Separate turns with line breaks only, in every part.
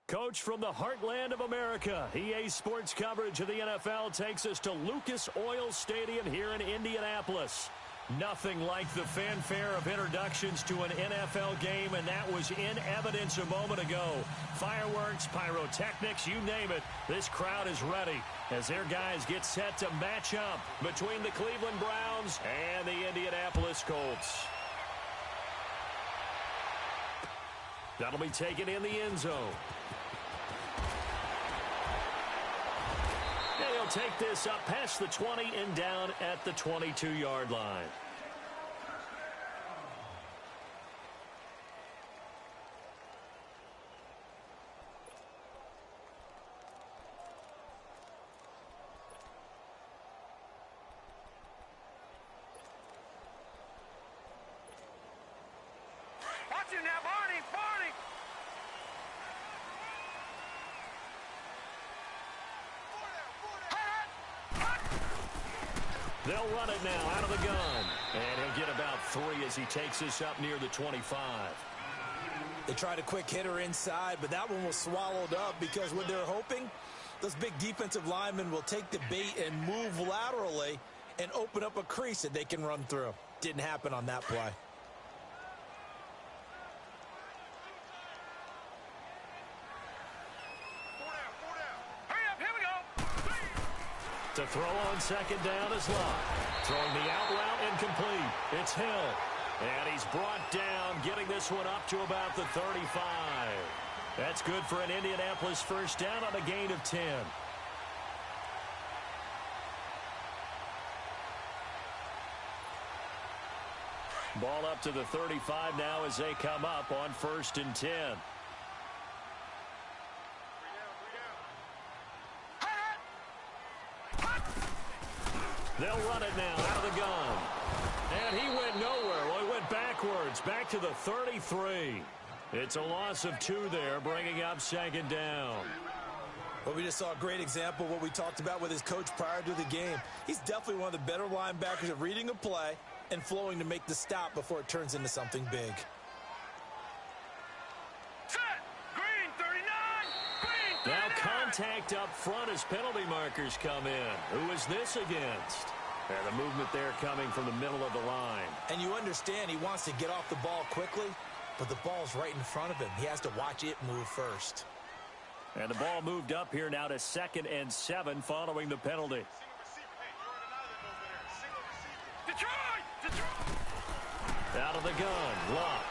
Coach from the heartland of America, EA Sports coverage of the NFL takes us to Lucas Oil Stadium here in Indianapolis. Nothing like the fanfare of introductions to an NFL game, and that was in evidence a moment ago. Fireworks, pyrotechnics, you name it, this crowd is ready as their guys get set to match up between the Cleveland Browns and the Indianapolis Colts. That'll be taken in the end zone. And he'll take this up past the 20 and down at the 22-yard line.
Watch him now, Barney! Barney!
They'll run it now out of the gun. And he'll get about 3 as he takes this up near the 25.
They tried a quick hitter inside, but that one was swallowed up because what they're hoping, those big defensive linemen will take the bait and move laterally and open up a crease that they can run through. Didn't happen on that play.
To throw on second down is Locke. Throwing the out route incomplete. It's Hill. And he's brought down, getting this one up to about the 35. That's good for an Indianapolis first down on a gain of 10. Ball up to the 35 now as they come up on 1st and 10. They'll run it now out of the gun. And he went nowhere. Well, he went backwards, back to the 33. It's a loss of 2 there, bringing up second down.
Well, we just saw a great example of what we talked about with his coach prior to the game. He's definitely one of the better linebackers at reading a play and flowing to make the stop before it turns into something big.
Set! Green 39! Green 39!
Now contact up front as penalty markers come in. Who is this against? And the movement there coming from the middle of the line.
And you understand he wants to get off the ball quickly, but the ball's right in front of him. He has to watch it move first.
And the ball moved up here now to 2nd and 7 following the penalty.
Detroit! Detroit!
Out of the gun, Locke.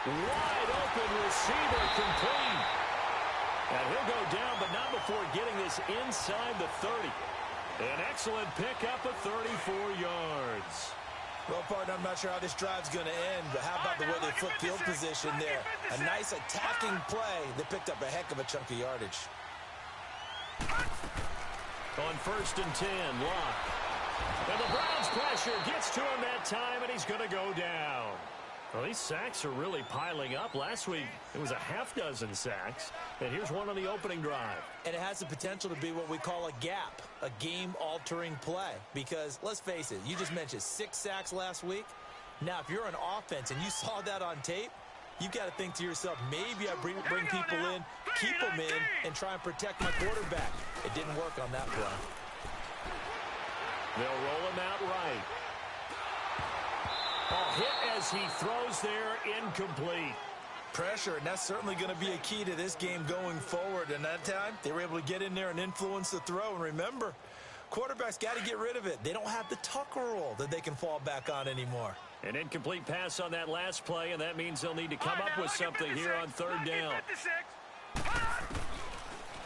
Wide open receiver complete. And he'll go down, but not before getting this inside the 30. An excellent pickup of 34 yards.
Well, partner, I'm not sure how this drive's going to end, but how about the way they flip field position there? A nice attacking play that picked up a heck of a chunk of yardage.
On 1st and 10, Locke. And the Browns pressure gets to him that time, and he's going to go down. Well, these sacks are really piling up. Last week, it was a half-dozen sacks. And here's one on the opening drive.
And it has the potential to be what we call a gap, a game-altering play. Because, let's face it, you just mentioned 6 sacks last week. Now, if you're an offense and you saw that on tape, you've got to think to yourself, maybe I bring people in, keep them in, and try and protect my quarterback. It didn't work on that play.
They'll roll him out right. A hit as he throws there, incomplete.
Pressure, and that's certainly going to be a key to this game going forward. And that time, they were able to get in there and influence the throw. And remember, quarterbacks got to get rid of it. They don't have the Tucker rule that they can fall back on anymore.
An incomplete pass on that last play, and that means they'll need to come up with something here on 3rd down.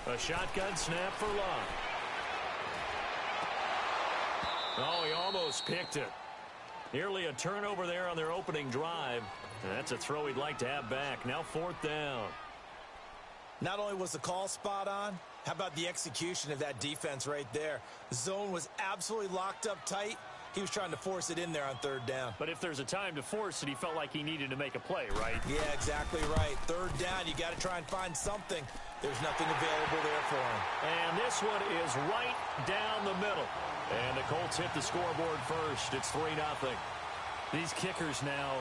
A shotgun snap for Locke. Oh, he almost picked it. Nearly a turnover there on their opening drive. And that's a throw he'd like to have back. Now 4th down.
Not only was the call spot on, how about the execution of that defense right there? The zone was absolutely locked up tight. He was trying to force it in there on 3rd down.
But if there's a time to force it, he felt like he needed to make a play, right?
Yeah, exactly right. 3rd down, you got to try and find something. There's nothing available there for him.
And this one is right down the middle. And the Colts hit the scoreboard first. It's 3-0. These kickers now,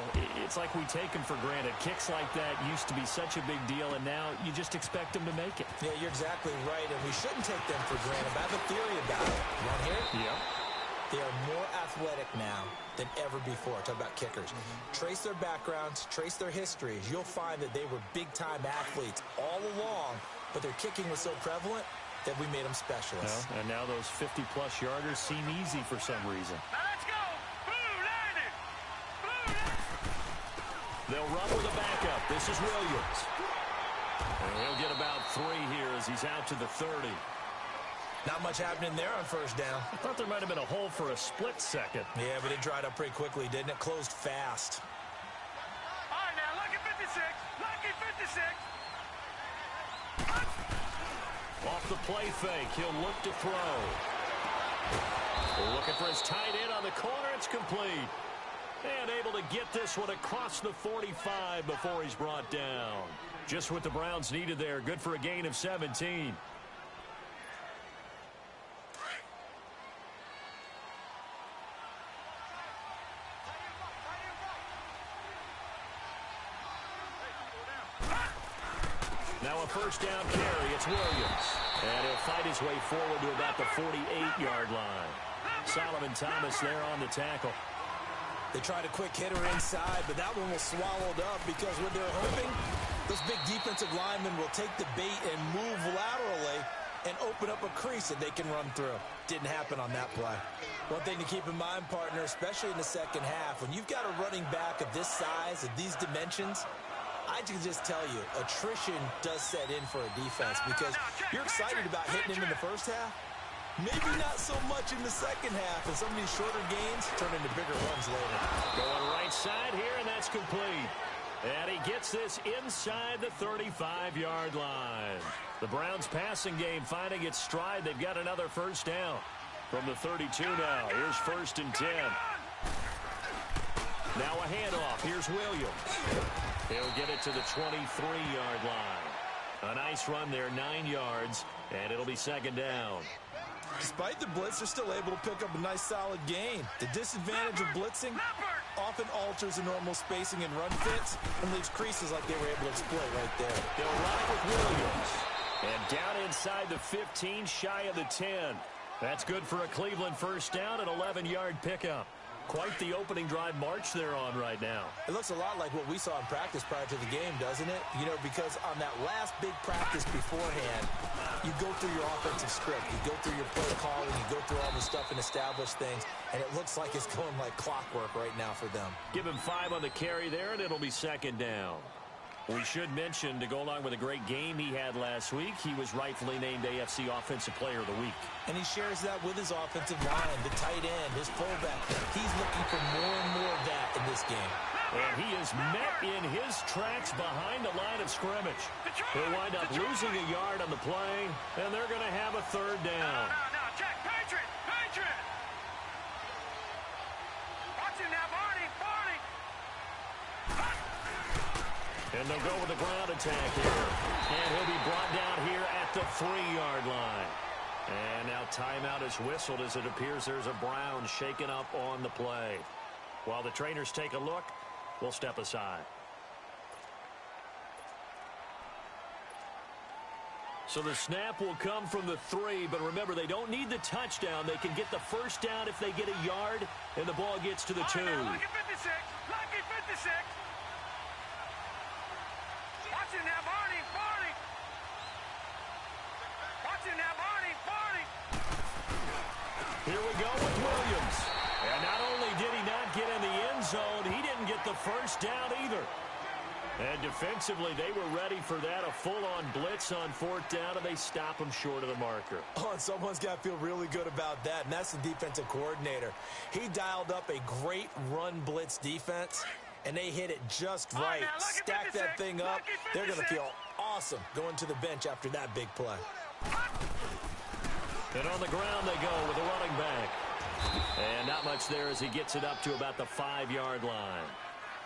it's like we take them for granted. Kicks like that used to be such a big deal, and now you just expect them to make it.
Yeah, you're exactly right, and we shouldn't take them for granted. But I have a theory about it. You want to hear it?
Yep.
They are more athletic now than ever before. Talk about kickers. Trace their backgrounds, trace their histories. You'll find that they were big-time athletes all along, but their kicking was so prevalent that we made them specialists.
And now those 50-plus yarders seem easy for some reason.
Now let's go. Blue landed. Blue landed.
They'll run with a backup. This is Williams. And he'll get about 3 here as he's out to the 30.
Not much happening there on first down.
I thought there might have been a hole for a split second.
Yeah, but it dried up pretty quickly, didn't it? Closed fast.
All right, now, lucky 56. Lucky 56.
Off the play fake, he'll look to throw. Looking for his tight end on the corner. It's complete. And able to get this one across the 45 before he's brought down. Just what the Browns needed there. Good for a gain of 17. Now a first down carry. It's Williams. And he'll fight his way forward to about the 48-yard line. Solomon Thomas there on the tackle.
They tried a quick hitter inside, but that one was swallowed up because when they're hoping, those big defensive linemen will take the bait and move laterally and open up a crease that they can run through. Didn't happen on that play. One thing to keep in mind, partner, especially in the second half, when you've got a running back of this size, of these dimensions, I can just tell you, attrition does set in for a defense because you're excited about hitting him in the first half. Maybe not so much in the second half, and some of these shorter gains turn into bigger runs later.
Going right side here, and that's complete. And he gets this inside the 35-yard line. The Browns' passing game finding its stride. They've got another first down from the 32 now. Here's 1st and 10. Now a handoff. Here's Williams. He'll get it to the 23-yard line. A nice run there, 9 yards, and it'll be 2nd down.
Despite the blitz, they're still able to pick up a nice solid gain. The disadvantage of blitzing often alters the normal spacing and run fits and leaves creases like they were able to exploit right there.
They'll run it with Williams. And down inside the 15, shy of the 10. That's good for a Cleveland first down, an 11-yard pickup. Quite the opening drive march they're on right now.
It looks a lot like what we saw in practice prior to the game, doesn't it? You know, because on that last big practice beforehand, you go through your offensive script. You go through your play calling. You go through all the stuff and establish things. And it looks like it's going like clockwork right now for them.
Give him 5 on the carry there, and it'll be 2nd down. We should mention, to go along with a great game he had last week, he was rightfully named AFC Offensive Player of the Week.
And he shares that with his offensive line, the tight end, his fullback. He's looking for more and more of that in this game.
And he is met in his tracks behind the line of scrimmage. He'll wind up losing a yard on the play, and they're going to have a 3rd down.
No, check. Patriot. Patriot. Watch it now, Barney. Barney.
And they'll go with the ground attack here. And he'll be brought down here at the 3-yard line. And now timeout is whistled as it appears there's a Brown shaken up on the play. While the trainers take a look, we'll step aside. So the snap will come from the 3, but remember, they don't need the touchdown. They can get the first down if they get a yard, and the ball gets to the 2.
Lucky 56. Lucky 56. Watch it now, Barney. Barney. Watch it now, Barney. Barney.
Here we go with Williams. And not only did he not get in the end zone, he didn't get the first down either. And defensively, they were ready for that, a full-on blitz on 4th down, and they stop him short of the marker.
Oh, and someone's got to feel really good about that, and that's the defensive coordinator. He dialed up a great run blitz defense, and they hit it just right. Stack that thing up. They're going to feel awesome going to the bench after that big play.
And on the ground they go with a running back. And not much there as he gets it up to about the 5-yard line.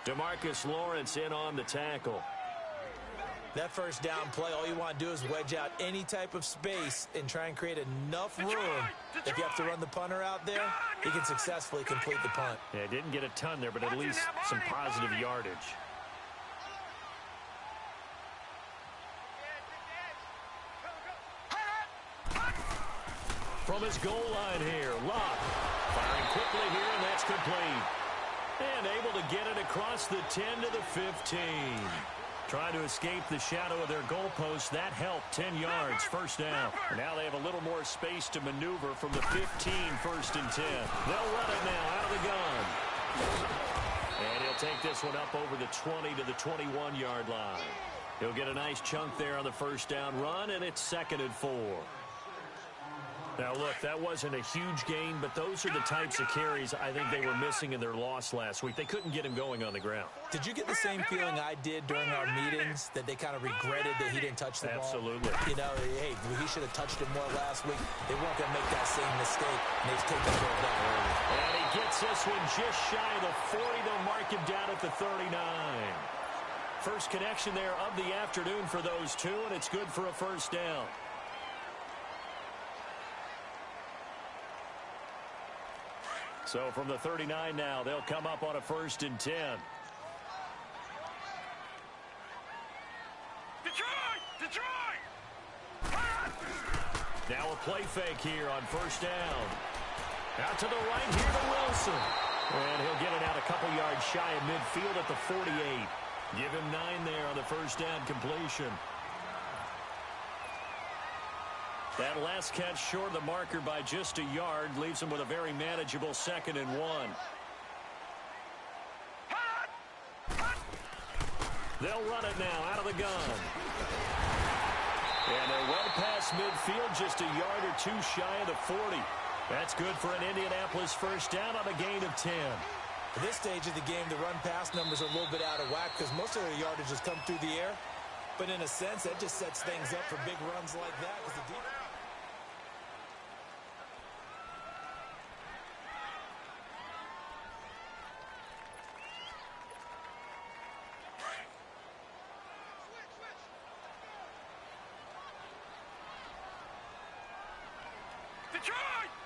DeMarcus Lawrence in on the tackle.
That first down play, all you want to do is wedge out any type of space and try and create enough room. If you have to run the punter out there, he can successfully complete the punt.
Yeah, didn't get a ton there, but at least some positive yardage. From his goal line here, Locke firing quickly here, and that's complete. And able to get it across the 10 to the 15. Trying to escape the shadow of their goalpost. That helped. 10 yards, first down. And now they have a little more space to maneuver from the 15, first and 10. They'll run it now out of the gun. And he'll take this one up over the 20 to the 21-yard line. He'll get a nice chunk there on the first down run, and it's 2nd and 4. Now, look, that wasn't a huge gain, but those are the types of carries I think they were missing in their loss last week. They couldn't get him going on the ground.
Did you get the same feeling I did during our meetings, that they kind of regretted that he didn't touch the ball?
Absolutely.
You know, hey, he should have touched it more last week. They weren't going to make that same mistake, and they've taken care of that early.
And he gets this one just shy of the 40. They'll mark him down at the 39. First connection there of the afternoon for those two, and it's good for a first down. So from the 39 now, they'll come up on a 1st and 10.
Detroit!
Now a play fake here on first down. Out to the right here to Wilson. And he'll get it out a couple yards shy of midfield at the 48. Give him 9 there on the first down completion. That last catch short of the marker by just a yard leaves him with a very manageable 2nd and 1. They'll run it now out of the gun. And they're well past midfield, just a yard or two shy of the 40. That's good for an Indianapolis first down on a gain of 10.
At this stage of the game, the run-pass numbers are a little bit out of whack because most of their yardage has come through the air. But in a sense, that just sets things up for big runs like that because the defense...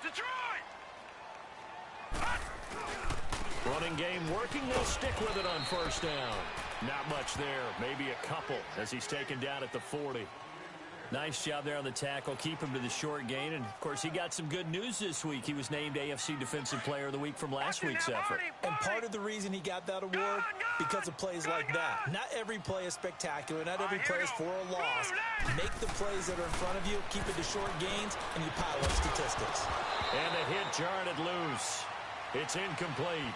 Detroit!
Running game working. They'll stick with it on first down. Not much there. Maybe a couple as he's taken down at the 40. Nice job there on the tackle. Keep him to the short gain. And, of course, he got some good news this week. He was named AFC Defensive Player of the Week from last week's effort.
And part of the reason he got that award, because of plays like that. Not every play is spectacular. Not every play is for a loss. Make the plays that are in front of you, keep it to short gains, and you pile up statistics.
And the hit jarred it loose. It's incomplete.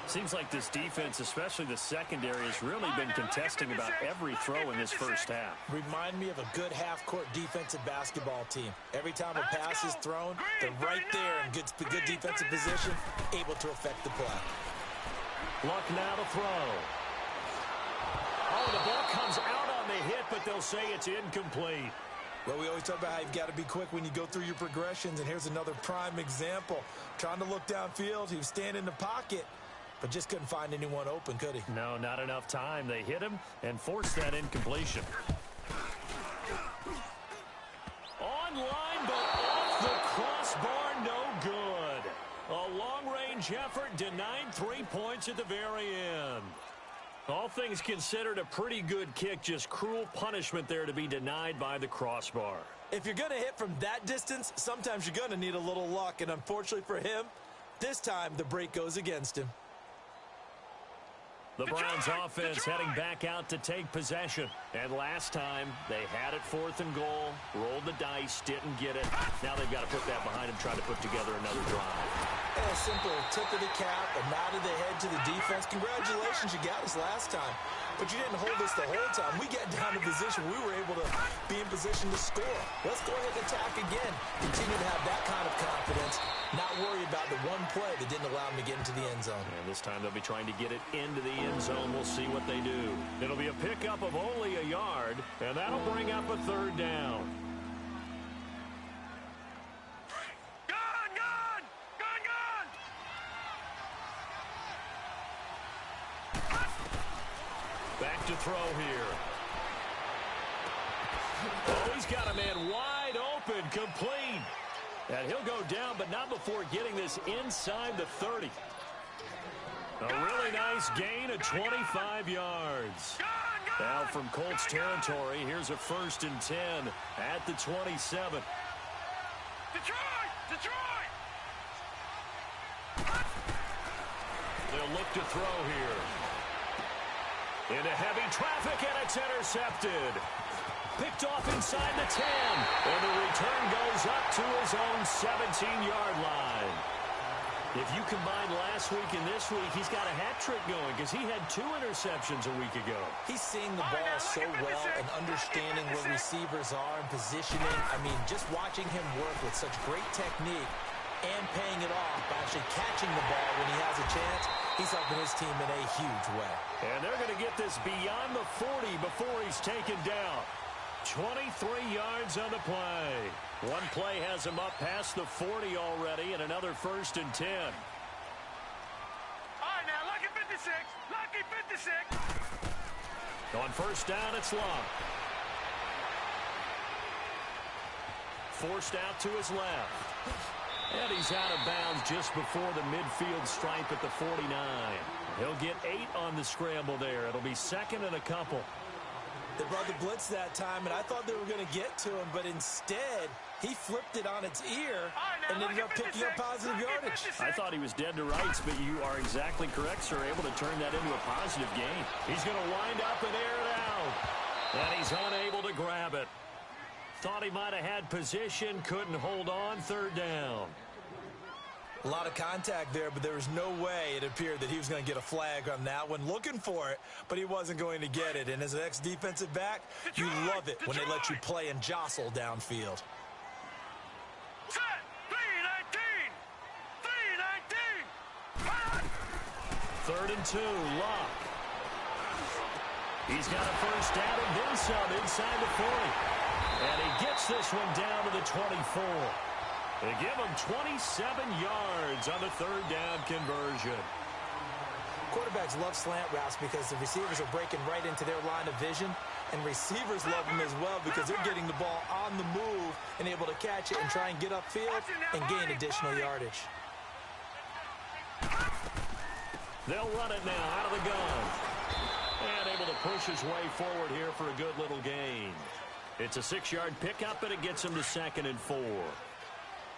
Seems like this defense, especially the secondary, has really been contesting about every throw in this first half.
Remind me of a good half-court defensive basketball team. Every time a pass is thrown, they're right there in good defensive position, able to affect the play.
Luck now to throw. Oh, the ball comes out on the hit, but they'll say it's incomplete.
Well, we always talk about how you've got to be quick when you go through your progressions, and here's another prime example. Trying to look downfield, he was standing in the pocket, but just couldn't find anyone open, could he?
No, not enough time. They hit him and forced that incompletion. Online, but off the crossbar, no good. A long-range effort denied 3 points at the very end. All things considered, a pretty good kick, just cruel punishment there to be denied by the crossbar.
If you're going to hit from that distance, sometimes you're going to need a little luck, and unfortunately for him, this time the break goes against him.
The Browns offense heading back out to take possession. And last time, they had it 4th and goal, rolled the dice, didn't get it. Now they've got to put that behind them, try to put together another drive.
A simple tip of the cap, a nod of the head to the defense. Congratulations, you got us last time. But you didn't hold us the whole time. We got down to position. We were able to be in position to score. Let's go ahead and attack again. Continue to have that kind of confidence. Not worry about the one play that didn't allow them to get into the end zone.
And this time they'll be trying to get it into the end zone. We'll see what they do. It'll be a pickup of only a yard, and that'll bring up a 3rd down. Back to throw here. got a man wide open, complete. And he'll go down, but not before getting this inside the 30. A really nice gain of 25 yards. Now from Colts territory, here's a 1st and 10 at the 27.
Detroit!
They'll look to throw here. Into heavy traffic, and it's intercepted. Picked off inside the 10. And the return goes up to his own 17-yard line. If you combine last week and this week, he's got a hat trick going because he had 2 interceptions a week ago.
He's seeing the ball so well and understanding where receivers are and positioning. I mean, just watching him work with such great technique and paying it off by actually catching the ball when he has a chance, he's helping his team in a huge way. And
they're going to get this beyond the 40 before he's taken down. 23 yards on the play. One play has him up past the 40 already, and another 1st and 10.
All right, now, lucky 56. Lucky 56.
On 1st down, it's long. Forced out to his left. And he's out of bounds just before the midfield stripe at the 49. He'll get 8 on the scramble there. It'll be 2nd and a couple.
They brought the blitz that time, and I thought they were going to get to him, but instead, he flipped it on its ear and ended up picking up positive yardage.
I thought he was dead to rights, but you are exactly correct, sir. Able to turn that into a positive gain. He's going to wind up and air it out. And he's unable to grab it. Thought he might have had position, couldn't hold on, 3rd down.
A lot of contact there, but there was no way it appeared that he was going to get a flag on that one. Looking for it, but he wasn't going to get it. And as an ex-defensive back, you love it when they let you play and jostle downfield.
Set! 319!
3rd and 2, Locke. He's got a 1st down and then some inside the 40. And he gets this one down to the 24. They give him 27 yards on the 3rd down conversion.
Quarterbacks love slant routes because the receivers are breaking right into their line of vision, and receivers love them as well because they're getting the ball on the move and able to catch it and try and get upfield and gain additional yardage.
They'll run it now out of the gun. And able to push his way forward here for a good little gain. It's a 6-yard pickup, and it gets him to 2nd and 4.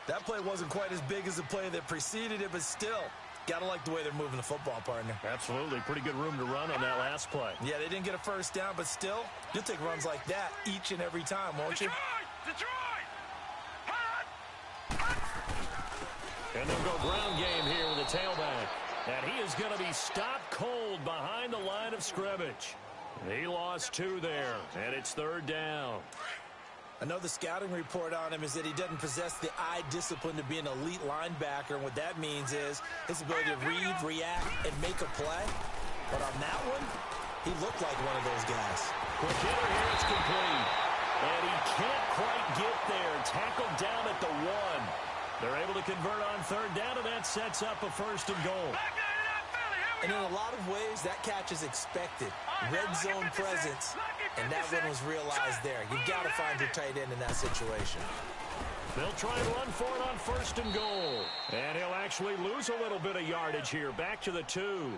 That play wasn't quite as big as the play that preceded it, but still, gotta like the way they're moving the football, partner.
Absolutely. Pretty good room to run on that last play.
Yeah, they didn't get a 1st down, but still, you'll take runs like that each and every time, won't you?
Detroit!
And they'll go ground game here with a tailback. And he is going to be stopped cold behind the line of scrimmage. He lost 2 there, and it's 3rd down.
I know the scouting report on him is that he doesn't possess the eye discipline to be an elite linebacker, and what that means is his ability to read, react, and make a play. But on that one, he looked like one of those guys.
Quick hitter here, it's complete. And he can't quite get there. Tackled down at the 1. They're able to convert on 3rd down, and that sets up a 1st and goal.
And in a lot of ways, that catch is expected. Red zone presence, and that one was realized there. You've got to find your tight end in that situation.
They'll try and run for it on 1st and goal. And he'll actually lose a little bit of yardage here. Back to the 2.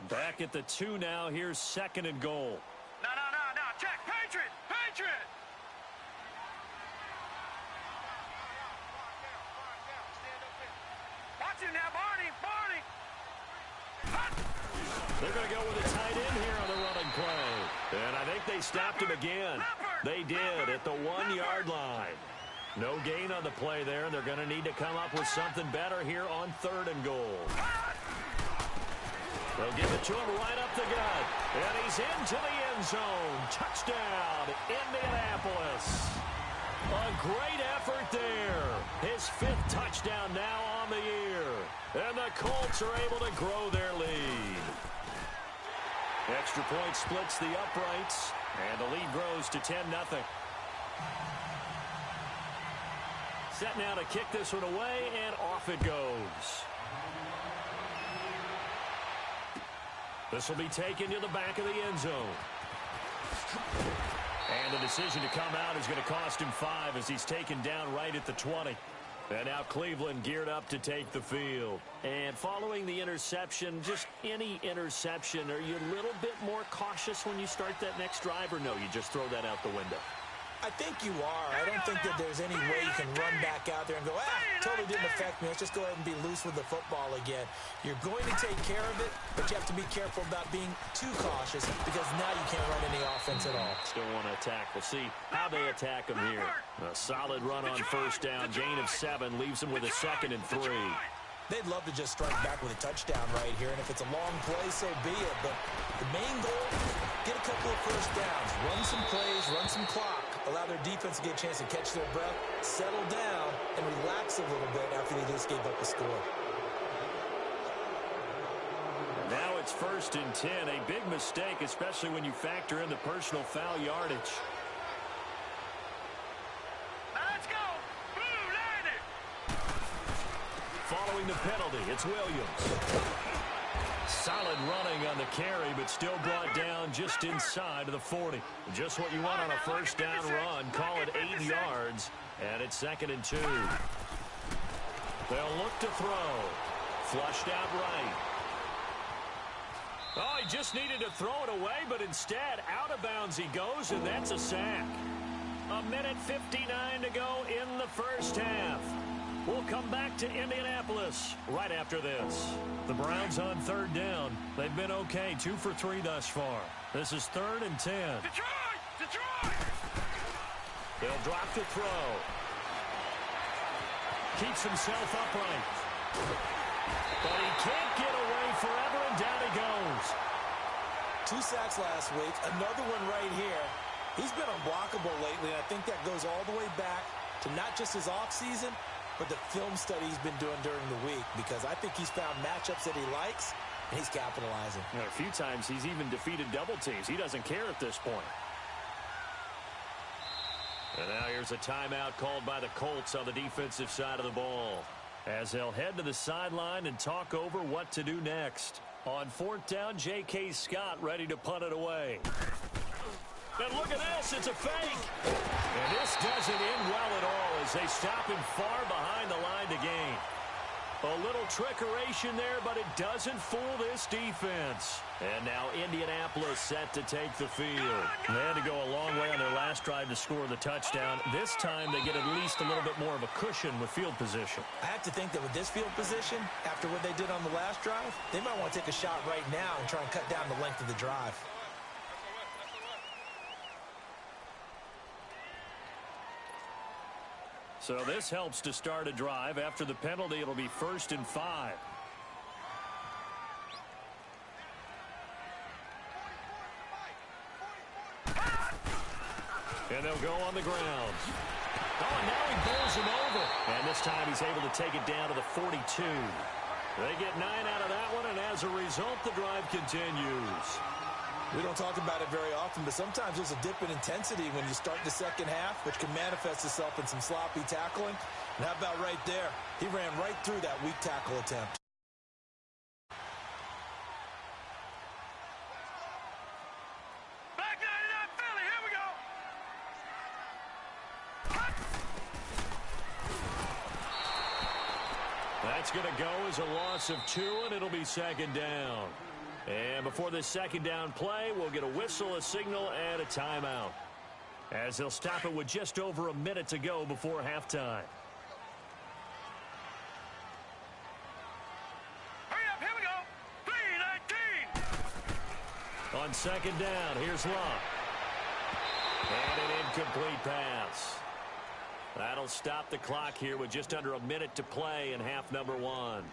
Back at the 2 now. Here's 2nd and goal.
No. Check. Patriot! Watch him now, Barney!
They're going to go with a tight end here on the running play. And I think they stopped him again. They did at the 1-yard line. No gain on the play there, and they're going to need to come up with something better here on 3rd and goal. They'll give it to him right up the gut. And he's into the end zone. Touchdown, Indianapolis. A great effort there. His 5th touchdown now on the year. And the Colts are able to grow their lead. Extra point splits the uprights. And the lead grows to 10-0. Set now to kick this one away, and off it goes. This will be taken to the back of the end zone. And the decision to come out is going to cost him 5 as he's taken down right at the 20. And now Cleveland geared up to take the field. And following the interception, just any interception, are you a little bit more cautious when you start that next drive, or no, you just throw that out the window?
I think you are. I don't think that there's any way you can run back out there and go, totally didn't affect me. Let's just go ahead and be loose with the football again. You're going to take care of it, but you have to be careful about being too cautious because now you can't run any offense at all.
Still want to attack. We'll see how they attack him here. A solid run on first down. Gain of 7 leaves him with a 2nd and 3.
They'd love to just strike back with a touchdown right here, and if it's a long play, so be it. But the main goal, get a couple of first downs, run some plays, run some clock, allow their defense to get a chance to catch their breath, settle down, and relax a little bit after they just gave up a score.
Now it's 1st and 10, a big mistake, especially when you factor in the personal foul yardage. Following the penalty, it's Williams. Solid running on the carry, but still brought down just inside of the 40. Just what you want on a first down run. Call it 8 yards, and it's 2nd and 2. They'll look to throw. Flushed out right. Oh, he just needed to throw it away, but instead, out of bounds he goes, and that's a sack. 1:59 to go in the first half. We'll come back to Indianapolis right after this. The Browns on 3rd down. They've been okay, 2 for 3 thus far. This is 3rd and 10.
Detroit!
They'll drop to throw. Keeps himself upright. But he can't get away forever, and down he goes.
2 sacks last week, another one right here. He's been unblockable lately, and I think that goes all the way back to not just his offseason, but the film study he's been doing during the week, because I think he's found matchups that he likes, and he's capitalizing.
A few times he's even defeated double teams. He doesn't care at this point. And now here's a timeout called by the Colts on the defensive side of the ball, as they'll head to the sideline and talk over what to do next. On 4th down, J.K. Scott ready to punt it away. And look at this, it's a fake. And this doesn't end well at all as they stop him far behind the line to gain. A little trickeration there, but it doesn't fool this defense. And now Indianapolis set to take the field. They had to go a long way on their last drive to score the touchdown. This time they get at least a little bit more of a cushion with field position.
I have to think that with this field position, after what they did on the last drive, they might want to take a shot right now and try and cut down the length of the drive.
So this helps to start a drive. After the penalty, it'll be 1st and 5. And they'll go on the ground. Oh, now he bowls him over. And this time he's able to take it down to the 42. They get 9 out of that one, and as a result, the drive continues.
We don't talk about it very often, but sometimes there's a dip in intensity when you start the second half, which can manifest itself in some sloppy tackling. And how about right there? He ran right through that weak tackle attempt.
Back 99 Philly, here we go.
That's going to go as a loss of 2, and it'll be 2nd down. And before this 2nd down play, we'll get a whistle, a signal, and a timeout, as they'll stop it with just over a minute to go before halftime.
Hurry up, here we go. 3:19.
On 2nd down, here's Luck. And an incomplete pass. That'll stop the clock here with just under a minute to play in half number 1.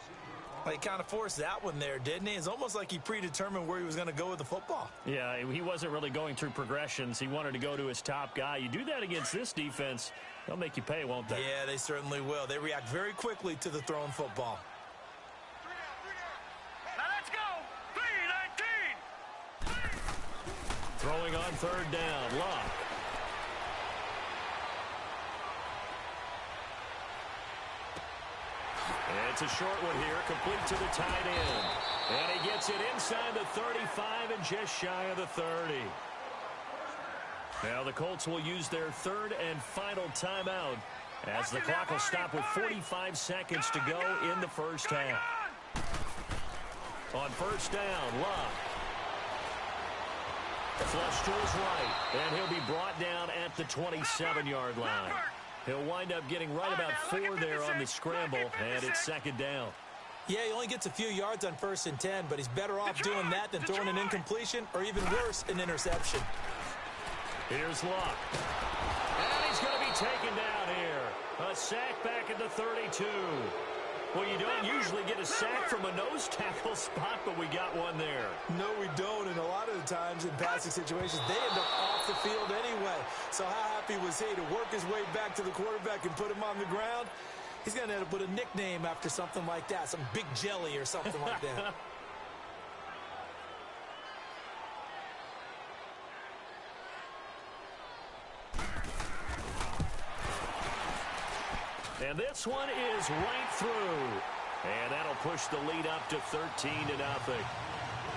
Well, he kind of forced that one there, didn't he? It's almost like he predetermined where he was going to go with the football.
Yeah, he wasn't really going through progressions. He wanted to go to his top guy. You do that against this defense, they'll make you pay, won't they?
Yeah, they certainly will. They react very quickly to the thrown football.
Now let's go. 3:19.
Throwing on 3rd down, Luck. It's a short one here, complete to the tight end. And he gets Gets it inside the 35 and just shy of the 30. Now the Colts will use their third and final timeout as the clock will stop with 45 seconds to go in the first half. On first down, Love. Flush to his right, and he'll be brought down at the 27-yard line. He'll wind up getting right about 4 there on the scramble, and it's second down.
Yeah, he only gets a few yards on 1st and 10, but he's better off doing that than throwing an incompletion or even worse, an interception.
Here's Luck. And he's going to be taken down here. A sack back at the 32. Well, you don't usually get a sack from a nose tackle spot, but we got one there.
No, we don't, and a lot of the times in passing situations, they end up off the field anyway. So how happy was he to work his way back to the quarterback and put him on the ground? He's going to end up with a nickname after something like that, some Big Jelly or something like that.
And this one is right through. And that'll push the lead up to 13-0.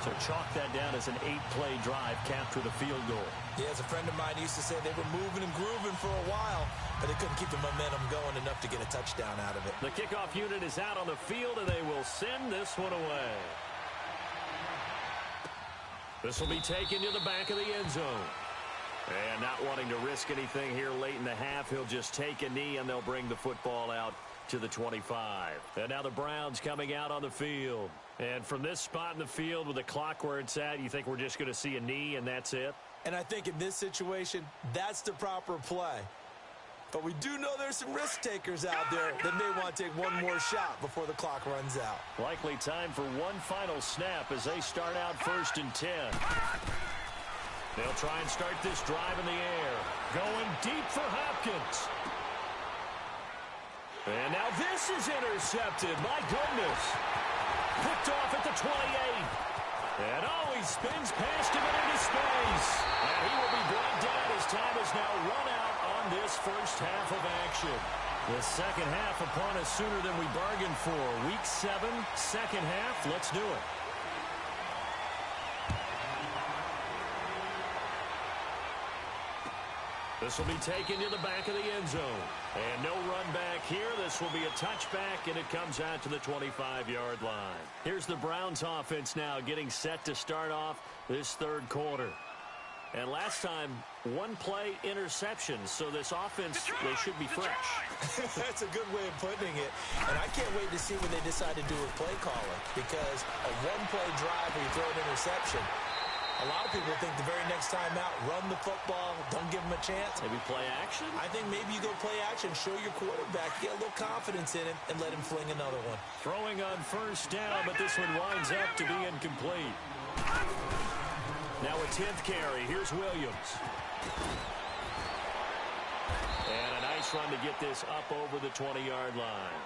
So chalk that down as an 8-play drive capped with a field goal.
Yeah, as a friend of mine used to say, they were moving and grooving for a while, but they couldn't keep the momentum going enough to get a touchdown out of it.
The kickoff unit is out on the field, and they will send this one away. This will be taken to the back of the end zone. And not wanting to risk anything here late in the half, he'll just take a knee, and they'll bring the football out to the 25. And now the Browns coming out on the field. And from this spot in the field with the clock where it's at, you think we're just going to see a knee and that's it?
And I think in this situation, that's the proper play. But we do know there's some risk takers out there that may want to take one more shot before the clock runs out.
Likely time for one final snap as they start out 1st and 10. They'll try and start this drive in the air. Going deep for Hopkins. And now this is intercepted. My goodness. Picked off at the 28. And he spins past him and into space. And he will be brought down as time is now run out on this first half of action. The second half upon us sooner than we bargained for. Week 7, second half. Let's do it. This will be taken to the back of the end zone. And no run back here. This will be a touchback, and it comes out to the 25-yard line. Here's the Browns offense now getting set to start off this third quarter. And last time, one-play interceptions, so this offense, they should be fresh.
That's a good way of putting it. And I can't wait to see what they decide to do with play calling, because a one-play drive where you throw an interception, a lot of people think the very next time out, run the football, don't give them a chance.
Maybe play action?
I think maybe you go play action, show your quarterback, get a little confidence in him, and let him fling another one.
Throwing on first down, but this one winds up to be incomplete. Now a 10th carry. Here's Williams. And a nice run to get this up over the 20-yard line.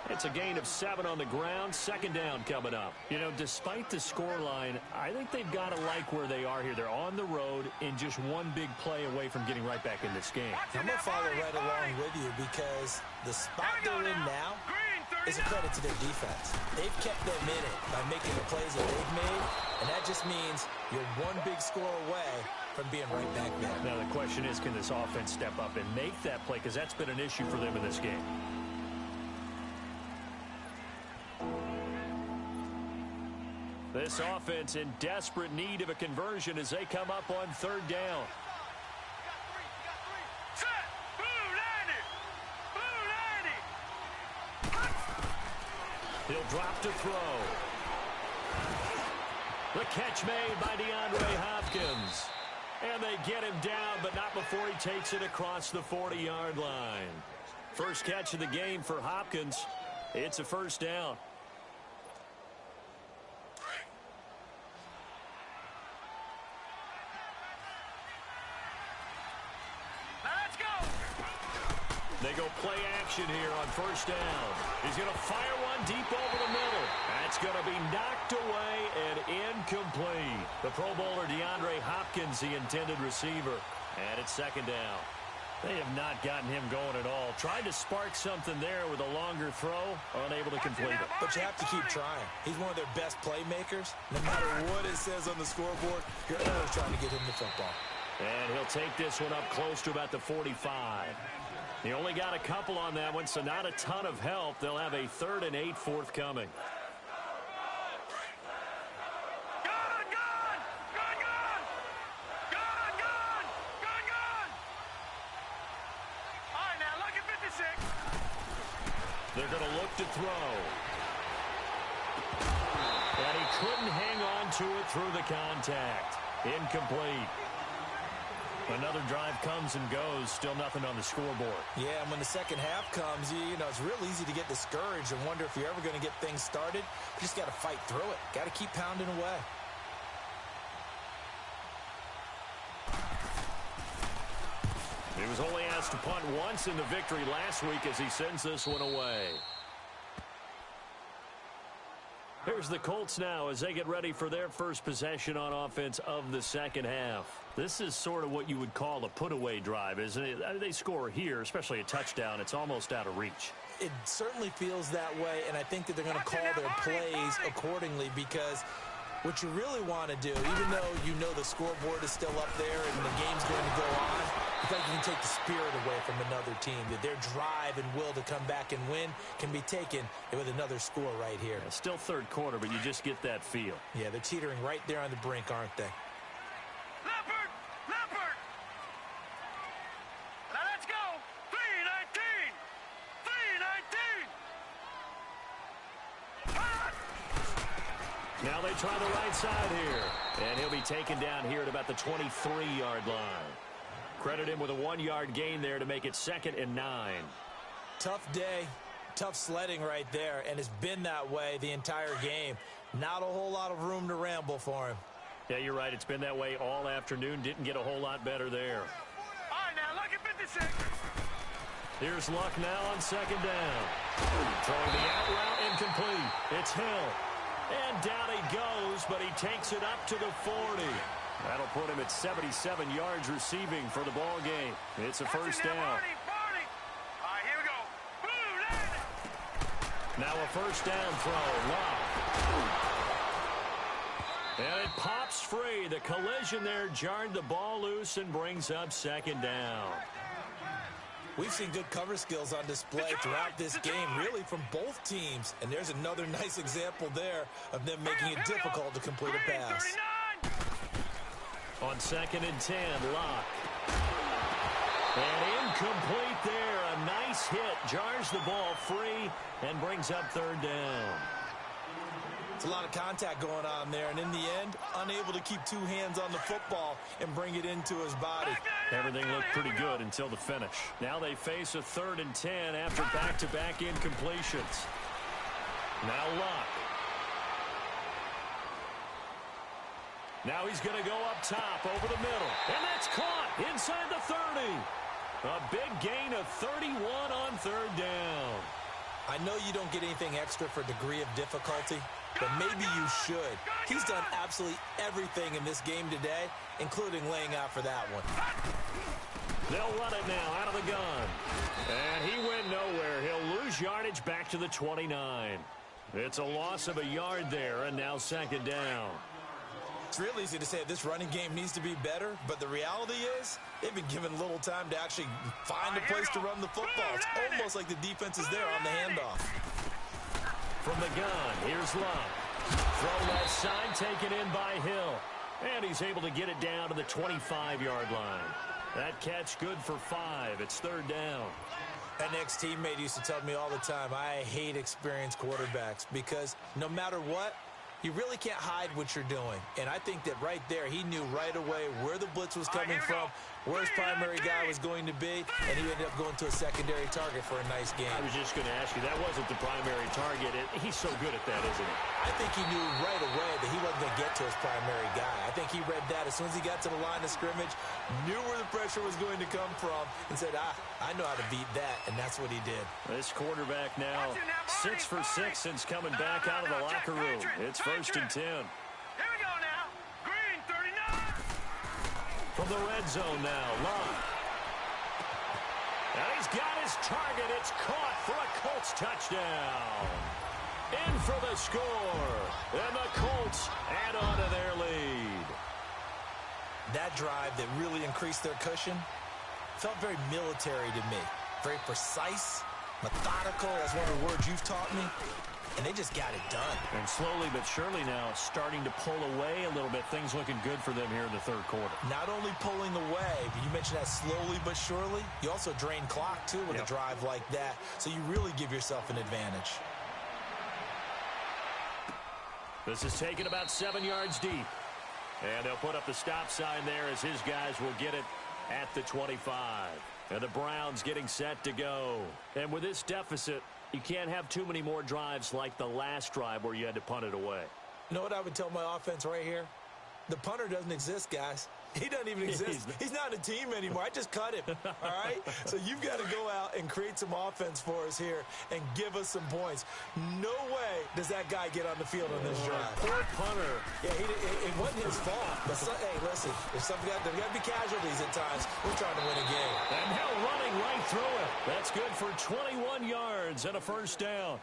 It's a gain of 7 on the ground. Second down coming up. You know, despite the scoreline, I think they've got to like where they are here. They're on the road and just one big play away from getting right back in this game.
I'm going to follow right along with you because the spot they're in now is a credit to their defense. They've kept them in it by making the plays that they've made, and that just means you're one big score away from being right back there.
Now the question is, can this offense step up and make that play? Because that's been an issue for them in this game. This offense in desperate need of a conversion as they come up on third down. He'll drop to throw. The catch made by DeAndre Hopkins. And they get him down, but not before he takes it across the 40-yard line. First catch of the game for Hopkins. It's a first down. They go play action here on first down. He's going to fire one deep over the middle. That's going to be knocked away and incomplete. The Pro Bowler DeAndre Hopkins, the intended receiver. And it's second down. They have not gotten him going at all. Tried to spark something there with a longer throw, unable to complete it.
But you have to keep trying. He's one of their best playmakers. No matter what it says on the scoreboard, you're always trying to get him the football.
And he'll take this one up close to about the 45. He only got a couple on that one, so not a ton of help. They'll have a 3rd and 8 forthcoming. They're going to look to throw. And he couldn't hang on to it through the contact. Incomplete. Another drive comes and goes. Still nothing on the scoreboard.
Yeah, and when the second half comes, you know, it's real easy to get discouraged and wonder if you're ever going to get things started. You just got to fight through it. Got to keep pounding away.
He was only asked to punt once in the victory last week as he sends this one away. Here's the Colts now as they get ready for their first possession on offense of the second half. This is sort of what you would call a put-away drive, isn't it? They score here, especially a touchdown. It's almost out of reach.
It certainly feels that way, and I think that they're going to call their plays accordingly because what you really want to do, even though you know the scoreboard is still up there and the game's going to go on, you think you can take the spirit away from another team, that their drive and will to come back and win can be taken with another score right here.
Yeah, still third quarter, but you just get that feel.
Yeah, they're teetering right there on the brink, aren't they?
Leopard! Leopard! Now let's go! 3-19! 3-19!
Now they try the right side here. And he'll be taken down here at about the 23-yard line. Credit him with a 1-yard gain there to make it 2nd and 9.
Tough day, tough sledding right there, and it's been that way the entire game. Not a whole lot of room to ramble for him.
Yeah, you're right. It's been that way all afternoon. Didn't get a whole lot better there.
All right, now look at 56.
Here's Luck now on 2nd down. Throwing the out route incomplete. It's Hill. And down he goes, but he takes it up to the 40. That'll put him at 77 yards receiving for the ball game. It's a first down.
All right, here we go. Boom,
now a first down throw. Luck. And it pops free. The collision there jarred the ball loose and brings up 2nd down.
We've seen good cover skills on display throughout this game, really from both teams. And there's another nice example there of them making it difficult to complete a pass.
On 2nd and 10, Locke. And incomplete there. A nice hit. Jars the ball free and brings up 3rd down.
It's a lot of contact going on there. And in the end, unable to keep 2 hands on the football and bring it into his body.
Everything looked pretty good until the finish. Now they face a 3rd and 10 after back-to-back incompletions. Now Locke. Now he's going to go up top over the middle. And that's caught inside the 30. A big gain of 31 on 3rd down.
I know you don't get anything extra for degree of difficulty, but maybe you should. He's done absolutely everything in this game today, including laying out for that one.
They'll run it now out of the gun. And he went nowhere. He'll lose yardage back to the 29. It's a loss of a yard there, and now 2nd down.
It's real easy to say this running game needs to be better, but the reality is they've been given little time to actually find a place to run the football. It's almost like the defense is there on the handoff.
From the gun, here's Love. Throw left side, taken in by Hill. And he's able to get it down to the 25-yard line. That catch good for 5. It's 3rd down.
An ex-teammate used to tell me all the time, I hate experienced quarterbacks because no matter what, you really can't hide what you're doing. And I think that right there, he knew right away where the blitz was coming from, where his primary guy was going to be, and he ended up going to a secondary target for a nice game.
I was just going to ask you, that wasn't the primary target. He's so good at that, isn't he?
I think he knew right away that he wasn't going to get to his primary guy. I think he read that as soon as he got to the line of scrimmage, knew where the pressure was going to come from, and said, I know how to beat that, and that's what he did.
This quarterback now 6 for 6 since coming back out of the locker room. It's 1st and 10.
Here we go now. Green 39.
From the red zone now, Love. And he's got his target. It's caught for a Colts touchdown. In for the score. And the Colts add on to their lead.
That drive that really increased their cushion felt very military to me. Very precise, methodical. That's one of the words you've taught me. And they just got it done.
And slowly but surely now starting to pull away a little bit. Things looking good for them here in the third quarter.
Not only pulling away, but you mentioned that slowly but surely. You also drain clock, too, with a drive like that. So you really give yourself an advantage.
This is taken about 7 yards deep. And they'll put up the stop sign there as his guys will get it at the 25. And the Browns getting set to go. And with this deficit, you can't have too many more drives like the last drive where you had to punt it away.
You know what I would tell my offense right here? The punter doesn't exist, guys. He doesn't even exist. He's not on a team anymore. I just cut him, all right? So you've got to go out and create some offense for us here and give us some points. No way does that guy get on the field on this drive.
Poor punter.
Yeah, it wasn't his fault. But, hey, listen, there's got to be casualties at times. We're trying to win a game.
And Hill running right through it. That's good for 21 yards and a first down.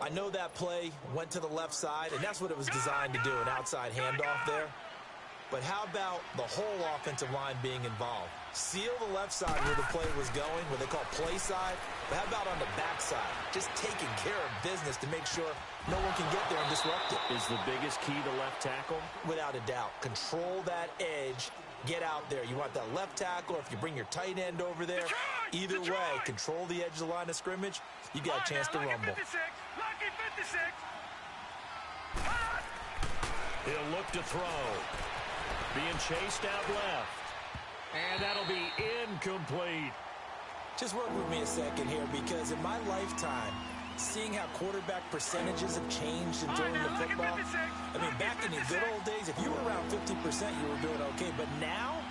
I know that play went to the left side, and that's what it was designed to do, an outside handoff there. But how about the whole offensive line being involved? Seal the left side where the play was going, what they call play side. But how about on the back side? Just taking care of business to make sure no one can get there and disrupt it.
Is the biggest key to left tackle?
Without a doubt. Control that edge. Get out there. You want that left tackle, or if you bring your tight end over there, either way, control the edge of the line of scrimmage, you got a chance to rumble.
Lucky 56.
He'll look to throw. Being chased out left. And that'll be incomplete.
Just work with me a second here, because in my lifetime, seeing how quarterback percentages have changed in throwing the football, I mean, back in the good old days, if you were around 50%, you were doing okay. But now,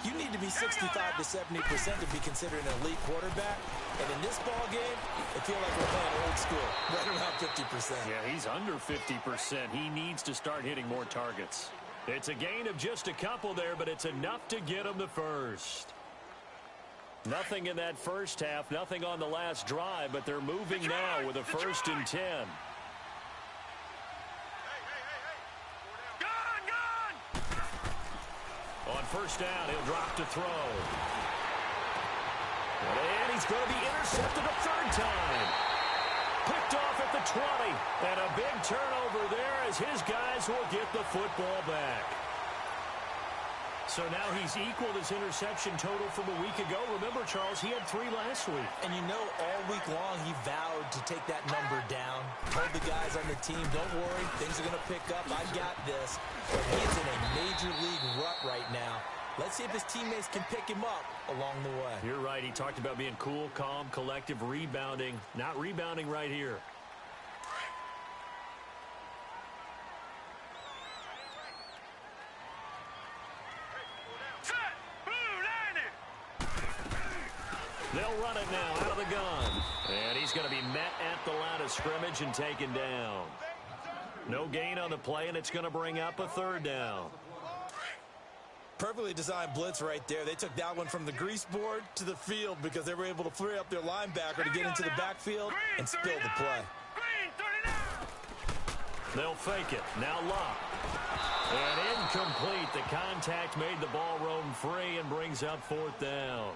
you need to be 65 to 70% to be considered an elite quarterback. And in this ball game, I feel like we're playing old school, right around 50%.
Yeah, he's under 50%. He needs to start hitting more targets. It's a gain of just a couple there, but it's enough to get him the first. Nothing in that first half, nothing on the last drive, but they're moving now with a 1st and 10. On first down, he'll drop to throw. And he's going to be intercepted a third time. Picked off at the 20. And a big turnover there as his guys will get the football back. So now he's equaled his interception total from a week ago. Remember, Charles, he had 3 last week.
And you know, all week long, he vowed to take that number down. Told the guys on the team, don't worry, things are going to pick up. I got this. But he's in a major league rut right now. Let's see if his teammates can pick him up along the way.
You're right. He talked about being cool, calm, collective, rebounding. Not rebounding right here. They'll run it now out of the gun. And he's going to be met at the line of scrimmage and taken down. No gain on the play, and it's going to bring up a 3rd down.
Perfectly designed blitz right there. They took that one from the grease board to the field because they were able to free up their linebacker to get into the backfield and spill the play.
They'll fake it. Now Locke. And incomplete. The contact made the ball roam free and brings up 4th down.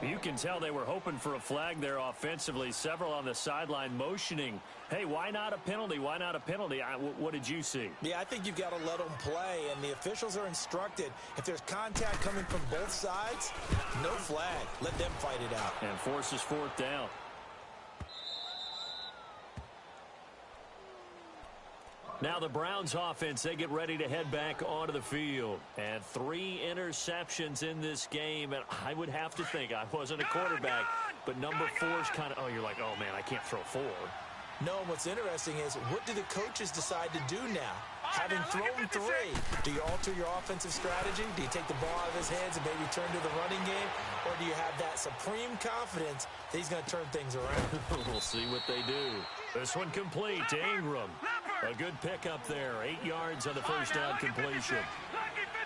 You can tell they were hoping for a flag there offensively. Several on the sideline motioning. Hey, why not a penalty? Why not a penalty? What did you see?
Yeah, I think you've got to let them play, and the officials are instructed. If there's contact coming from both sides, no flag. Let them fight it out.
And forces 4th down. Now the Browns offense, they get ready to head back onto the field. And 3 interceptions in this game. And I would have to think, I wasn't a quarterback, but number 4 is kind of, you're like, oh, man, I can't throw 4.
No, and what's interesting is, what do the coaches decide to do now? Having thrown 3, do you alter your offensive strategy? Do you take the ball out of his hands and maybe turn to the running game? Or do you have that supreme confidence that he's going to turn things around?
We'll see what they do. This one complete to Ingram. A good pickup there. 8 yards on the first down completion.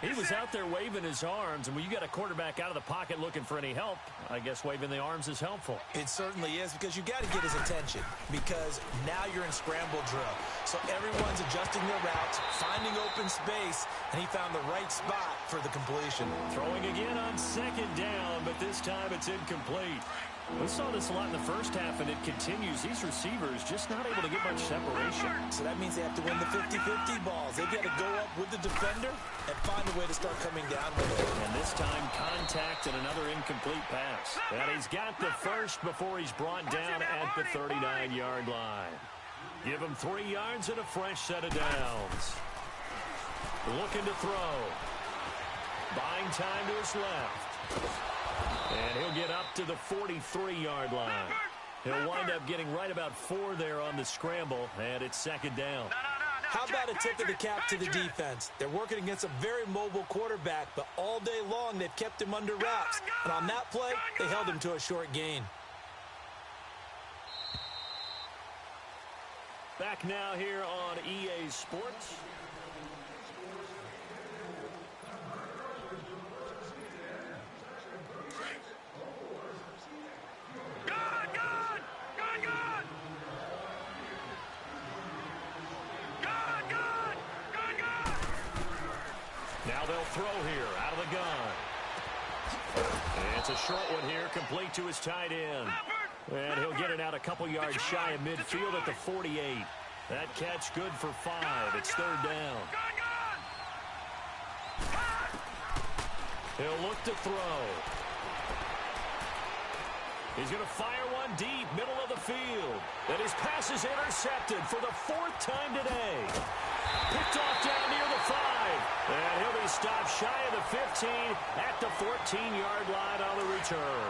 He was out there waving his arms, and when you got a quarterback out of the pocket looking for any help, I guess waving the arms is helpful.
It certainly is, because you got to get his attention, because now you're in scramble drill. So everyone's adjusting their routes, finding open space, and he found the right spot for the completion.
Throwing again on second down, but this time it's incomplete. We saw this a lot in the first half, and it continues. These receivers just not able to get much separation.
So that means they have to win the 50-50 balls. They've got to go up with the defender and find a way to start coming down with it.
And this time, contact and another incomplete pass. And he's got the first before he's brought down at the 39-yard line. Give him 3 yards and a fresh set of downs. Looking to throw. Buying time to his left. And he'll get up to the 43-yard line. He'll wind up getting right about 4 there on the scramble, and it's second down.
How about a tip of the cap to the defense? They're working against a very mobile quarterback, but all day long they've kept him under wraps. And on that play, they held him to a short gain.
Back now here on EA Sports. Now they'll throw here out of the gun. And it's a short one here, complete to his tight end. And he'll get it out a couple yards shy of midfield at the 48. That catch good for 5. It's third down. He'll look to throw. He's going to fire one deep, middle of the field. And his pass is intercepted for the 4th time today. Picked off down near the 5. And he'll be stopped shy of the 15 at the 14-yard line on the return.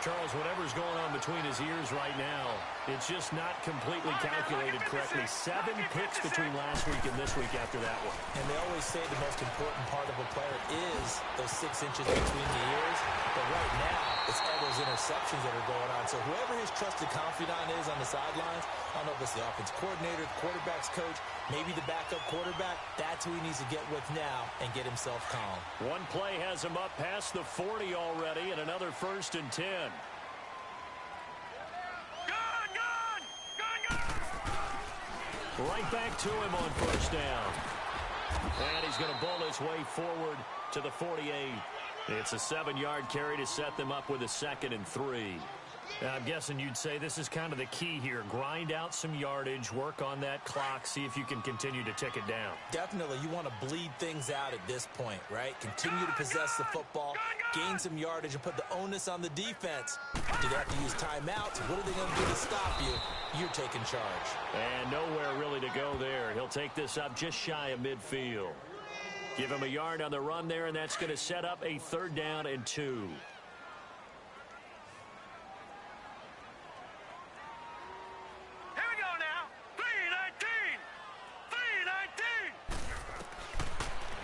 Charles, whatever's going on between his ears right now, it's just not completely calculated correctly. 7 picks between last week and this week after that one.
And they always say the most important part of a player is those 6 inches between the ears. But right now, it's all those interceptions that are going on. So whoever his trusted confidant is on the sidelines, I don't know if it's the offense coordinator, the quarterback's coach, maybe the backup quarterback, that's who he needs to get with now and get himself calm.
One play has him up past the 40 already, and another 1st and 10. Right back to him on 1st down. And he's going to bowl his way forward to the 48. It's a 7-yard carry to set them up with a 2nd and 3. I'm guessing you'd say this is kind of the key here. Grind out some yardage, work on that clock, see if you can continue to tick it down.
Definitely. You want to bleed things out at this point, right? Continue to possess the football, gain some yardage, and put the onus on the defense. Do they have to use timeouts? What are they going to do to stop you? You're taking charge.
And nowhere really to go there. He'll take this up just shy of midfield. Give him a yard on the run there, and that's going to set up a 3rd down and 2.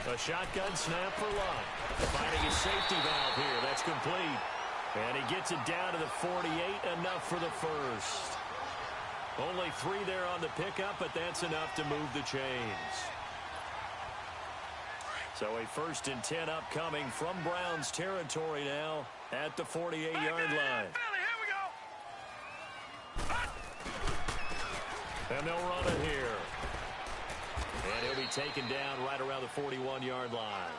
A shotgun snap for Luck. Finding his safety valve here. That's complete. And he gets it down to the 48. Enough for the first. Only 3 there on the pickup, but that's enough to move the chains. So a 1st and 10 upcoming from Browns territory now at the 48-yard line. And they'll run it here. And he'll be taken down right around the 41-yard line.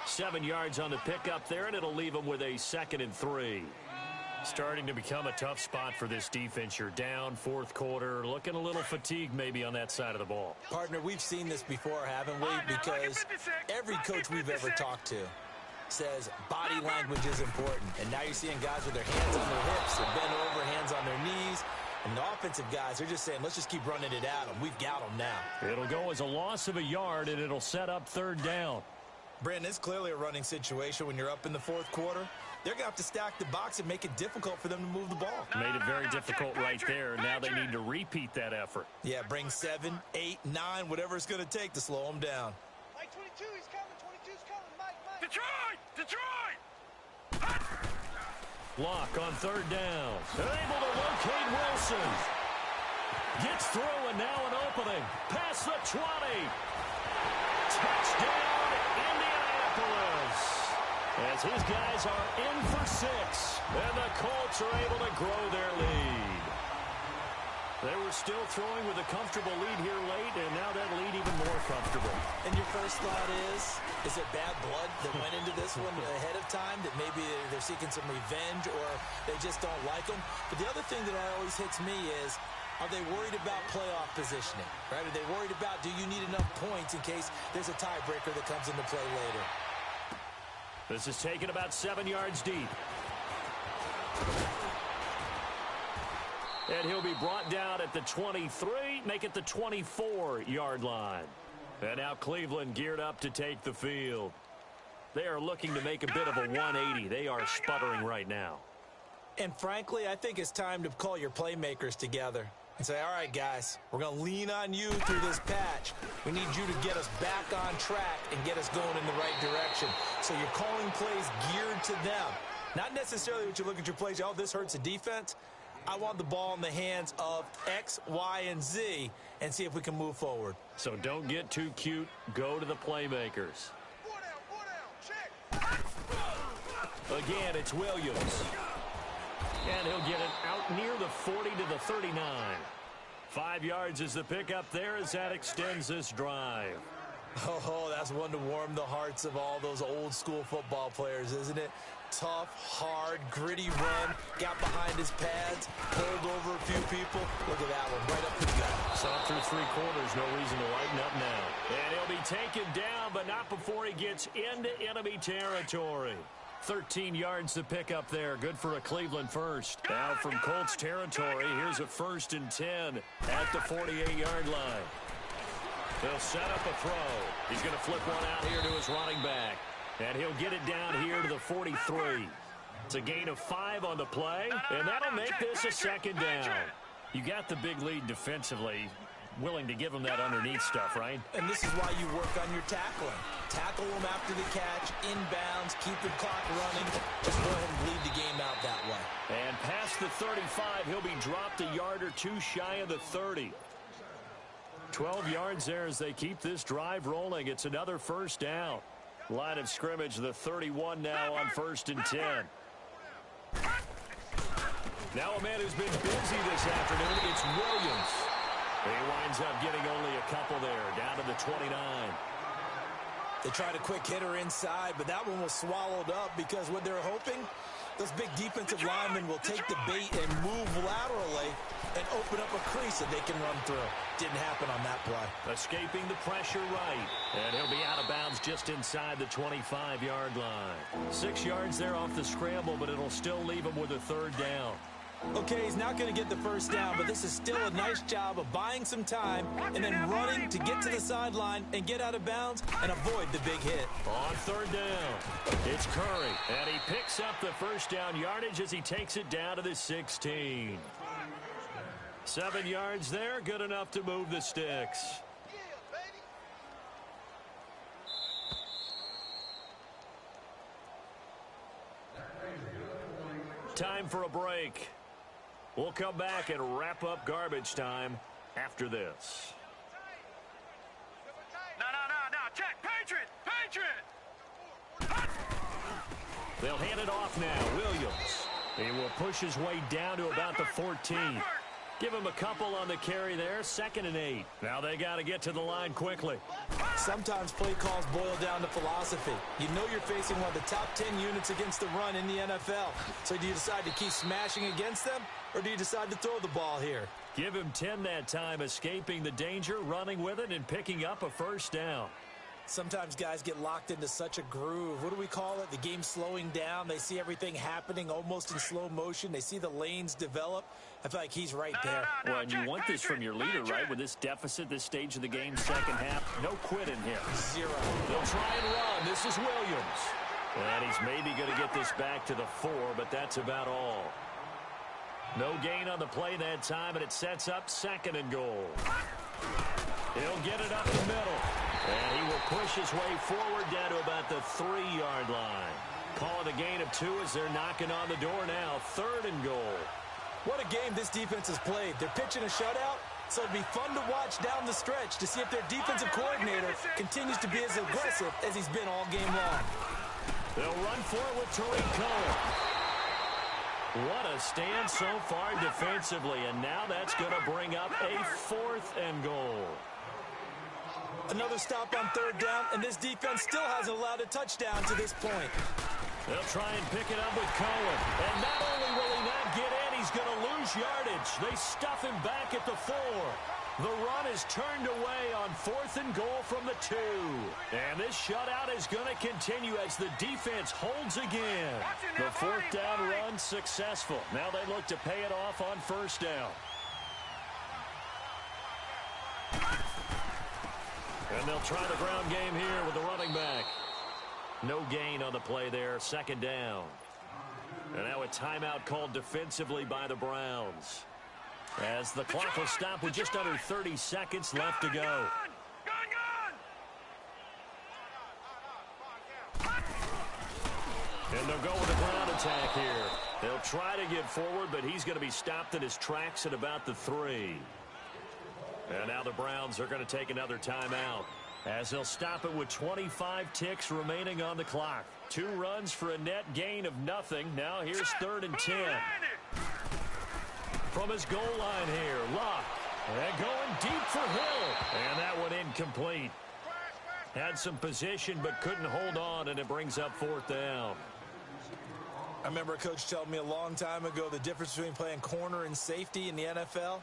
7 yards on the pickup there, and it'll leave him with a 2nd and 3. Starting to become a tough spot for this defense. You're down 4th quarter, looking a little fatigued maybe on that side of the ball.
Partner, we've seen this before, haven't we? Because every coach we've ever talked to says body language is important. And now you're seeing guys with their hands on their hips, they're bent over, hands on their knees. And the offensive guys, they're just saying, let's just keep running it at them. We've got them now.
It'll go as a loss of a yard, and it'll set up 3rd down.
Brandon, it's clearly a running situation when you're up in the 4th quarter. They're going to have to stack the box and make it difficult for them to move the ball.
Made it very difficult right there. Now they need to repeat that effort.
Yeah, bring 7, 8, 9, whatever it's going to take to slow them down.
Mike 22, he's coming. 22's coming. Mike. Detroit!
Lock on 3rd down. They're able to locate Wilson. Gets through, and now an opening. Past the 20. Touchdown, Indianapolis. As his guys are in for 6. And the Colts are able to grow their lead. They were still throwing with a comfortable lead here late, and now that lead even more comfortable.
And your first thought is it bad blood that went into this one ahead of time, that maybe they're seeking some revenge or they just don't like them? But the other thing that always hits me is, are they worried about playoff positioning? Right? Are they worried about, do you need enough points in case there's a tiebreaker that comes into play later?
This is taken about 7 yards deep. And he'll be brought down at the 23, make it the 24-yard line. And now Cleveland geared up to take the field. They are looking to make a bit of a 180. They are sputtering right now.
And frankly, I think it's time to call your playmakers together and say, all right, guys, we're going to lean on you through this patch. We need you to get us back on track and get us going in the right direction. So you're calling plays geared to them. Not necessarily what you look at your plays, oh, this hurts the defense. I want the ball in the hands of X, Y, and Z and see if we can move forward.
So don't get too cute. Go to the playmakers. Again, it's Williams. And he'll get it out near the 40 to the 39. 5 yards is the pickup there as that extends this drive.
Oh, that's one to warm the hearts of all those old school football players, isn't it? Tough, hard, gritty run, got behind his pads, pulled over a few people. Look at that one, right up the gut.
Saw through 3 quarters, no reason to lighten up now. And he'll be taken down, but not before he gets into enemy territory. 13 yards to pick up there. Good for a Cleveland first. Now from Colts territory, here's a 1st and 10 at the 48-yard line. They'll set up a throw. He's going to flip one out here to his running back. And he'll get it down here to the 43. It's a gain of 5 on the play, and that'll make this a 2nd down. You got the big lead defensively. Willing to give them that underneath stuff, right?
And this is why you work on your tackling. Tackle them after the catch, inbounds, keep the clock running. Just go ahead and bleed the game out that way.
And past the 35, he'll be dropped a yard or 2 shy of the 30. 12 yards there as they keep this drive rolling. It's another 1st down. Line of scrimmage, the 31 now on 1st and 10. Now a man who's been busy this afternoon, it's Williams. He winds up getting only a couple there, down to the 29.
They tried a quick hitter inside, but that one was swallowed up because what they're hoping, those big defensive linemen will take the bait and move laterally and open up a crease that they can run through. Didn't happen on that play.
Escaping the pressure right. And he'll be out of bounds just inside the 25-yard line. 6 yards there off the scramble, but it'll still leave him with a 3rd down.
Okay, he's not going to get the 1st down, but this is still a nice job of buying some time and then running to get to the sideline and get out of bounds and avoid the big hit.
On 3rd down, it's Curry, and he picks up the 1st down yardage as he takes it down to the 16. 7 yards there, good enough to move the sticks. Time for a break. We'll come back and wrap up garbage time after this.
No. Check. Patriot.
They'll hand it off now. Williams. He will push his way down to about the 14. Give him a couple on the carry there. 2nd and 8. Now they got to get to the line quickly.
Sometimes play calls boil down to philosophy. You know you're facing one of the top 10 units against the run in the NFL. So do you decide to keep smashing against them, or do you decide to throw the ball here?
Give him 10 that time, escaping the danger, running with it, and picking up a 1st down.
Sometimes guys get locked into such a groove. What do we call it? The game's slowing down. They see everything happening almost in slow motion. They see the lanes develop. I feel like he's right there.
Well, and you want this from your leader, right? With this deficit, this stage of the game, 2nd half, no quitting here.
0.
They'll try and run. This is Williams. And he's maybe going to get this back to the 4, but that's about all. No gain on the play that time, and it sets up 2nd and goal. He'll get it up the middle. And he will push his way forward down to about the 3-yard line. Calling a gain of 2 as they're knocking on the door now. 3rd and goal.
What a game this defense has played. They're pitching a shutout, So it'd be fun to watch down the stretch to see if their defensive coordinator continues to be as aggressive as he's been all game long.
They'll run for it with Tariq Cohen. What a stand so far defensively, and now that's going to bring up a 4th and goal.
Another stop on 3rd down, and this defense still hasn't allowed a touchdown to this point.
They'll try and pick it up with Cohen. And not only will he not get in, he's going to lose yardage. They stuff him back at the 4. The run is turned away on 4th and goal from the 2. And this shutout is going to continue as the defense holds again. The 4th down run successful. Now they look to pay it off on 1st down. And they'll try the ground game here with the running back. No gain on the play there. 2nd down. And now a timeout called defensively by the Browns, as the clock will stop with just under 30 seconds left to go. And they'll go with a ground attack here. They'll try to get forward, but he's going to be stopped in his tracks at about the 3. And now the Browns are going to take another timeout, as they'll stop it with 25 ticks remaining on the clock. 2 runs for a net gain of nothing. Now here's 3rd and 10. From his goal line here, Luck. And going deep for Hill. And that one incomplete. Had some position but couldn't hold on, and it brings up 4th down.
I remember a coach telling me a long time ago the difference between playing corner and safety in the NFL.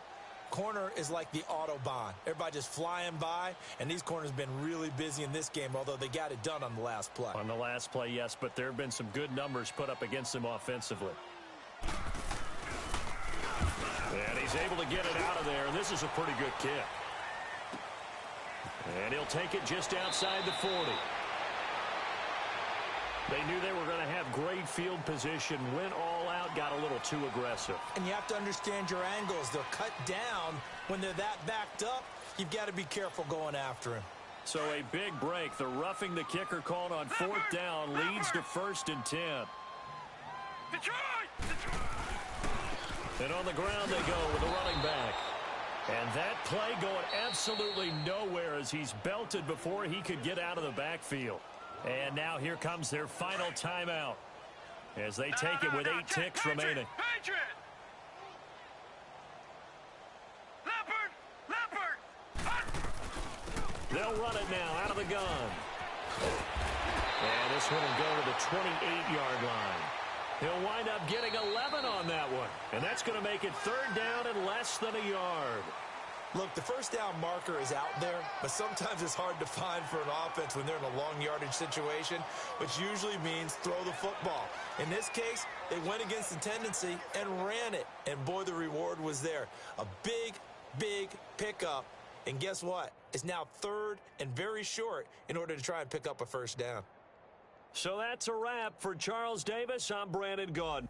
Corner is like the Autobahn. Everybody just flying by, and these corners have been really busy in this game, although they got it done on the last play.
On the last play, yes, but there have been some good numbers put up against him offensively. And he's able to get it out of there, and this is a pretty good kick. And he'll take it just outside the 40. They knew they were going to have great field position, went all out, got a little too aggressive.
And you have to understand your angles. They'll cut down when they're that backed up. You've got to be careful going after him.
So a big break. The roughing the kicker called on 4th down leads to 1st and 10. And on the ground they go with the running back. And that play going absolutely nowhere as he's belted before he could get out of the backfield. And now here comes their final timeout as they take it with 8 ticks remaining. They'll run it now out of the gun. And this one will go to the 28-yard line. He'll wind up getting 11 on that one. And that's going to make it 3rd down and less than a yard.
Look, the 1st down marker is out there, but sometimes it's hard to find for an offense when they're in a long yardage situation, which usually means throw the football. In this case, they went against the tendency and ran it. And, boy, the reward was there. A big, big pickup. And guess what? It's now 3rd and very short in order to try and pick up a 1st down.
So that's a wrap for Charles Davis. I'm Brandon Gaudin.